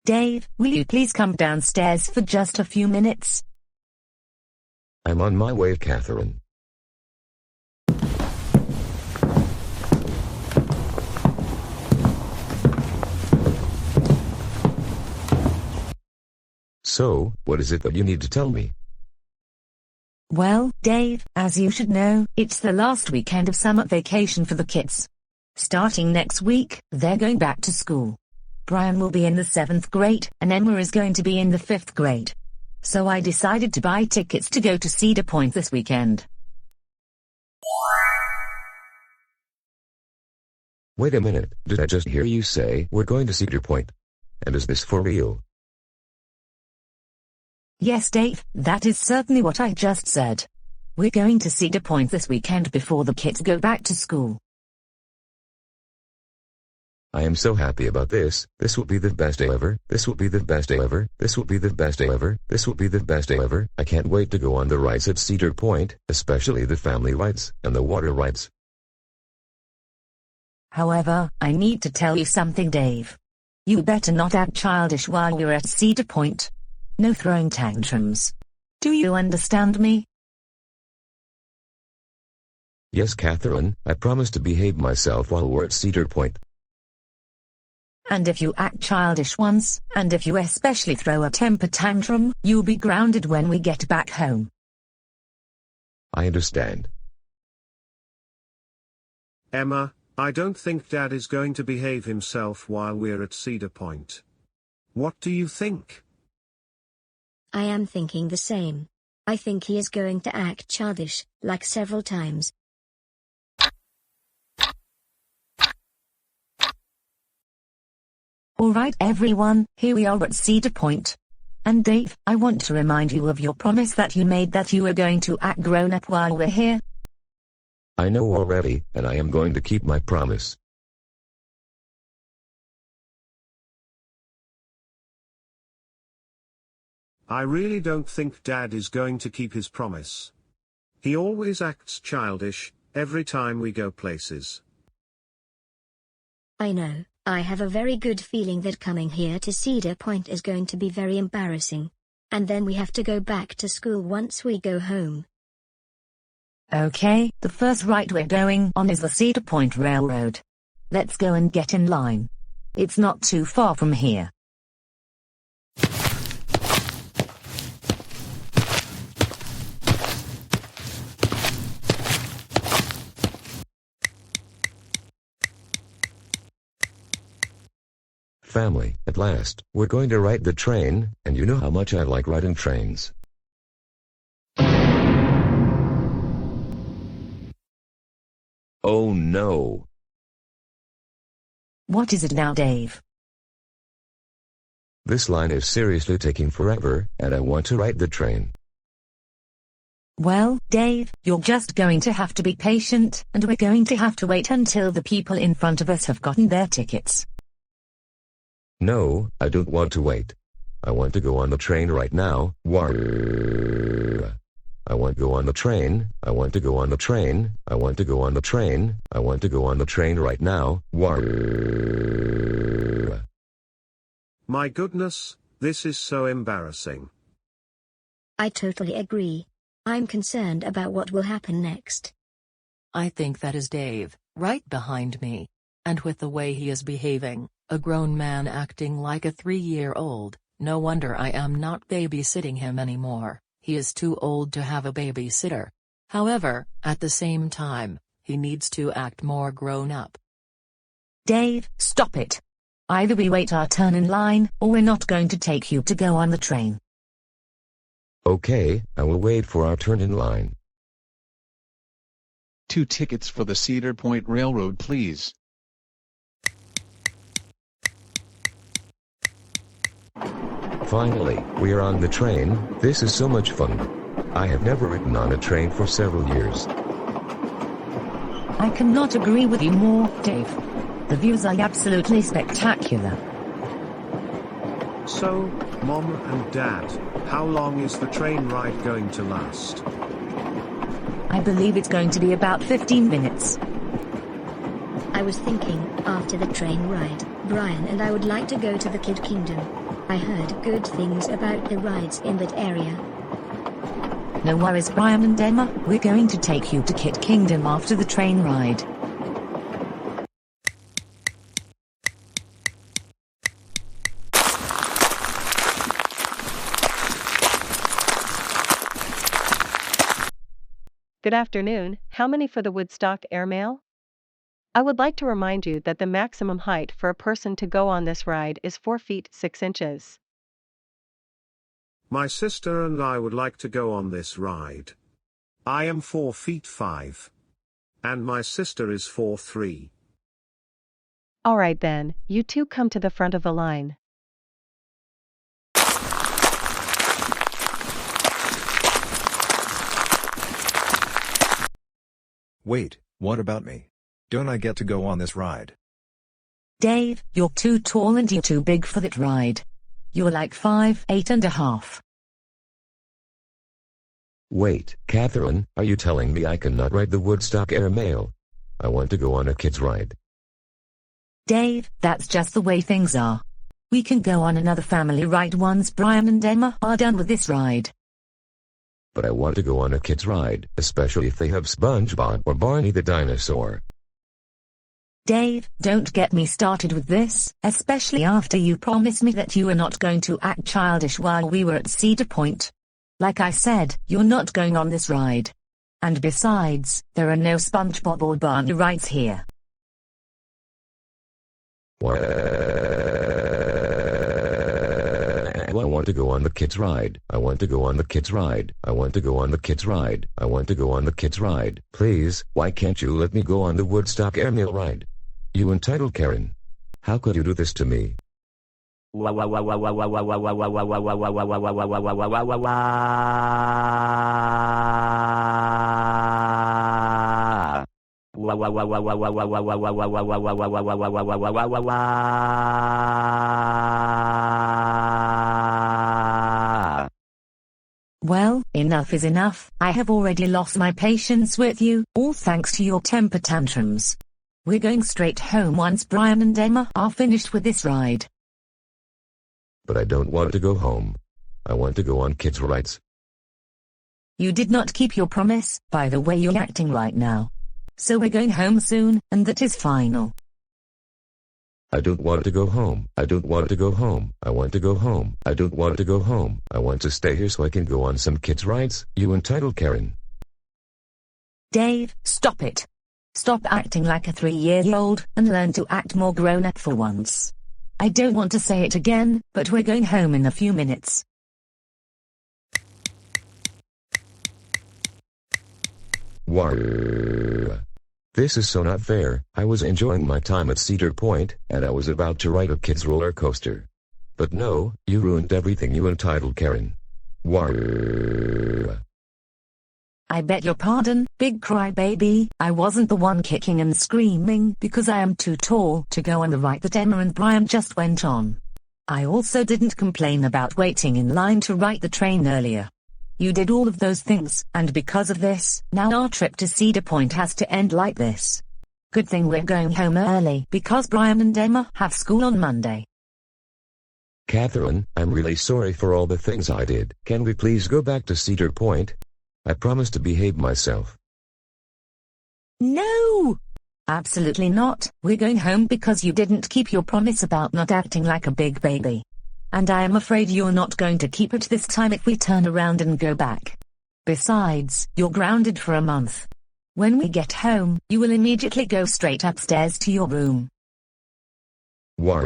Dave, will you please come downstairs for just a few minutes? I'm on my way, Catherine. So, what is it that you need to tell me? Well, Dave, as you should know, it's the last weekend of summer vacation for the kids. Starting next week, they're going back to school. Brian will be in the 7th grade, and Emma is going to be in the 5th grade. So I decided to buy tickets to go to Cedar Point this weekend. Wait a minute, did I just hear you say we're going to Cedar Point? And is this for real? Yes, Dave, that is certainly what I just said. We're going to Cedar Point this weekend before the kids go back to school. I am so happy about this. This will be the best day ever. This will be the best day ever. This will be the best day ever. This will be the best day ever. I can't wait to go on the rides at Cedar Point, especially the family rides and the water rides. However, I need to tell you something, Dave. You better not act childish while we're at Cedar Point. No throwing tantrums. Do you understand me? Yes, Catherine, I promise to behave myself while we're at Cedar Point. And if you act childish once, and if you especially throw a temper tantrum, you'll be grounded when we get back home. I understand. Emma, I don't think Dad is going to behave himself while we're at Cedar Point. What do you think? I am thinking the same. I think he is going to act childish, like several times. Alright everyone, here we are at Cedar Point. And Dave, I want to remind you of your promise that you made that you were going to act grown up while we're here. I know already, and I am going to keep my promise. I really don't think Dad is going to keep his promise. He always acts childish, every time we go places. I know, I have a very good feeling that coming here to Cedar Point is going to be very embarrassing. And then we have to go back to school once we go home. Okay, the first ride we're going on is the Cedar Point Railroad. Let's go and get in line. It's not too far from here. Family, at last, we're going to ride the train, and you know how much I like riding trains. Oh no. What is it now, Dave? This line is seriously taking forever, and I want to ride the train. Well, Dave, you're just going to have to be patient, and we're going to have to wait until the people in front of us have gotten their tickets. No, I don't want to wait. I want to go on the train right now. Warr. I want to go on the train. I want to go on the train. I want to go on the train. I want to go on the train right now. Warr. My goodness, this is so embarrassing. I totally agree. I'm concerned about what will happen next. I think that is Dave, right behind me. And with the way he is behaving, a grown man acting like a 3-year-old, no wonder I am not babysitting him anymore. He is too old to have a babysitter. However, at the same time, he needs to act more grown up. Dave, stop it. Either we wait our turn in line, or we're not going to take you to go on the train. Okay, I will wait for our turn in line. 2 tickets for the Cedar Point Railroad, please. Finally, we are on the train. This is so much fun. I have never ridden on a train for several years. I cannot agree with you more, Dave. The views are absolutely spectacular. So, Mom and Dad, how long is the train ride going to last? I believe it's going to be about 15 minutes. I was thinking, after the train ride, Brian and I would like to go to the Kid Kingdom. I heard good things about the rides in that area. No worries, Brian and Emma, we're going to take you to Kid Kingdom after the train ride. Good afternoon. How many for the Woodstock airmail? I would like to remind you that the maximum height for a person to go on this ride is 4 feet 6 inches. My sister and I would like to go on this ride. I am 4 feet 5. And my sister is 4'3". Alright then, you two come to the front of the line. Wait, what about me? Don't I get to go on this ride? Dave, you're too tall and you're too big for that ride. You're like 5'8.5". Wait, Catherine, are you telling me I cannot ride the Woodstock airmail? I want to go on a kid's ride. Dave, that's just the way things are. We can go on another family ride once Brian and Emma are done with this ride. But I want to go on a kid's ride, especially if they have SpongeBob or Barney the dinosaur. Dave, don't get me started with this, especially after you promised me that you were not going to act childish while we were at Cedar Point. Like I said, you're not going on this ride. And besides, there are no SpongeBob or Barney rides here. I want to go on the kids' ride. I want to go on the kids' ride. I want to go on the kids' ride. I want to go on the kids' ride. Please, why can't you let me go on the Woodstock airmail ride? You entitled Karen. How could you do this to me? Well, enough is enough. I have already lost my patience with you, all thanks to your temper tantrums. We're going straight home once Brian and Emma are finished with this ride. But I don't want to go home. I want to go on kids' rides. You did not keep your promise, by the way you're acting right now. So we're going home soon, and that is final. I don't want to go home. I don't want to go home. I want to go home. I don't want to go home. I want to stay here so I can go on some kids' rides. You entitled Karen. Dave, stop it. Stop acting like a 3-year-old, and learn to act more grown-up for once. I don't want to say it again, but we're going home in a few minutes. Wow. This is so not fair. I was enjoying my time at Cedar Point, and I was about to ride a kid's roller coaster. But no, you ruined everything, you entitled Karen. Wow. I beg your pardon, big crybaby. I wasn't the one kicking and screaming because I am too tall to go on the ride that Emma and Brian just went on. I also didn't complain about waiting in line to ride the train earlier. You did all of those things, and because of this, now our trip to Cedar Point has to end like this. Good thing we're going home early because Brian and Emma have school on Monday. Catherine, I'm really sorry for all the things I did. Can we please go back to Cedar Point? I promise to behave myself. No! Absolutely not. We're going home because you didn't keep your promise about not acting like a big baby. And I am afraid you're not going to keep it this time if we turn around and go back. Besides, you're grounded for a month. When we get home, you will immediately go straight upstairs to your room. Wow.